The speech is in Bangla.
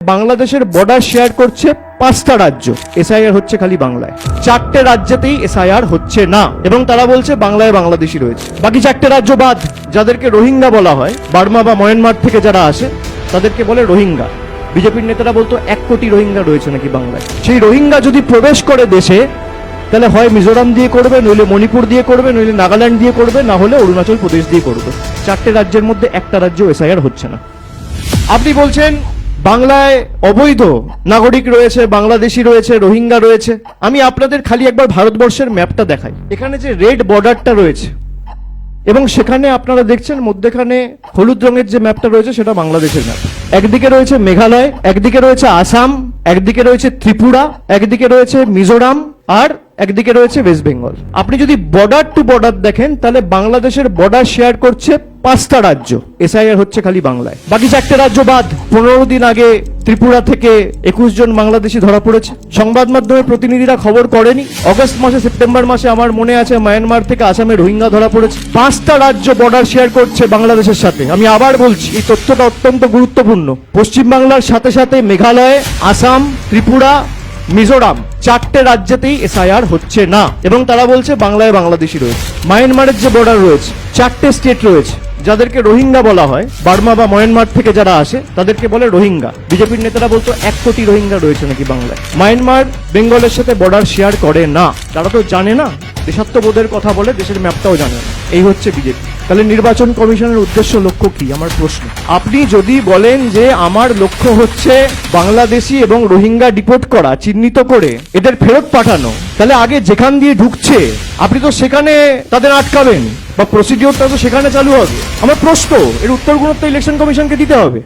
বাংলাদেশের বর্ডার শেয়ার করছে 5টা রাজ্য, এসআইআর হচ্ছে খালি বাংলায়। 4টে রাজ্যতেই এসআইআর হচ্ছে না এবং তারা বলছে বাংলায় বাংলাদেশি রয়েছে। বাকি 4টে রাজ্য বাদ, যাদেরকে রোহিঙ্গা বলা হয়, বার্মা বা মায়ানমার থেকে যারা আসে তাদেরকে বলে রোহিঙ্গা। বিজেপির নেতারা বলতো 1 কোটি রোহিঙ্গা রয়েছে নাকি বাংলায়। সেই রোহিঙ্গা যদি প্রবেশ করে দেশে, তাহলে হয় মিজোরাম দিয়ে করবে, নইলে মণিপুর দিয়ে করবে, নইলে নাগাল্যান্ড দিয়ে করবে, না হলে অরুণাচল প্রদেশ দিয়ে করবে। 4টে রাজ্যের মধ্যে একটা রাজ্য এসআইআর হচ্ছে না। আপনি বলছেন বাংলায় অবৈধ নাগরিক রয়েছে, বাংলাদেশি রয়েছে, রোহিঙ্গা রয়েছে। আমি আপনাদের খালি একবার ভারতবর্ষের ম্যাপটা দেখাই। এখানে যে রেড বর্ডারটা রয়েছে এবং সেখানে আপনারা দেখছেন মধ্যখানে হলুদ রঙের যে ম্যাপটা রয়েছে সেটা বাংলাদেশের ম্যাপ। একদিকে রয়েছে মেঘালয়, একদিকে রয়েছে আসাম, একদিকে রয়েছে ত্রিপুরা, একদিকে রয়েছে মিজোরাম, আর একদিকে রয়েছে ওয়েস্ট বেঙ্গল। আপনি যদি বর্ডার টু বর্ডার দেখেন, তাহলে বাংলাদেশের বর্ডার শেয়ার করছে 5টা রাজ্য, এসআইআর হচ্ছে খালি বাংলায়। বাকি 4টে রাজ্য বাদ। 15 দিন আগে ত্রিপুরা থেকে 21 জন বাংলাদেশি ধরা পড়েছে। সংবাদ মাধ্যমে প্রতিনিধিরা খবর করেনি। অগস্ট মাসে, সেপ্টেম্বর মাসে আমার মনে আছে মায়ানমার থেকে আসামে রোহিঙ্গা ধরা পড়েছে। 5টা রাজ্য বর্ডার শেয়ার করছে বাংলাদেশের সাথে। আমি আবার বলছি, এই তথ্যটা অত্যন্ত গুরুত্বপূর্ণ। পশ্চিমবাংলার সাথে সাথে মেঘালয়, আসাম, ত্রিপুরা, মিজোরাম, 4টে রাজ্যতেই এসআইআর হচ্ছে না এবং তারা বলছে বাংলায় বাংলাদেশি রয়েছে। মায়ানমারের যে বর্ডার রয়েছে, 4টে স্টেট রয়েছে, যাদেরকে রোহিঙ্গা বলা হয়, বার্মা বা মায়ানমার থেকে যারা আসে তাদেরকে বলে রোহিঙ্গা। বিজেপির নেতারা বলতো 1 কোটি রোহিঙ্গা রয়েছে নাকি বাংলায়। মায়ানমার বেঙ্গলের সাথে বর্ডার শেয়ার করে না। তারা তো জানে না, দেশাত্মবোধের কথা বলে, দেশের ম্যাপটাও জানে না। এই হচ্ছে বিজেপি। তাহলে নির্বাচন কমিশনের উদ্দেশ্য, লক্ষ্য কি? আমার প্রশ্ন। আপনি যদি বলেন যে আমার লক্ষ্য হচ্ছে বাংলাদেশি এবং রোহিঙ্গা ডিপোর্ট করা, চিহ্নিত করে এদের ফেরত পাঠানো, তাহলে আগে যেখান দিয়ে ঢুকছে আপনি তো সেখানে তাদের আটকাবেন বা প্রসিডিওরটা তো সেখানে চালু হবে। আমার প্রশ্ন, এর উত্তরগুলো তো ইলেকশন কমিশনকে দিতে হবে।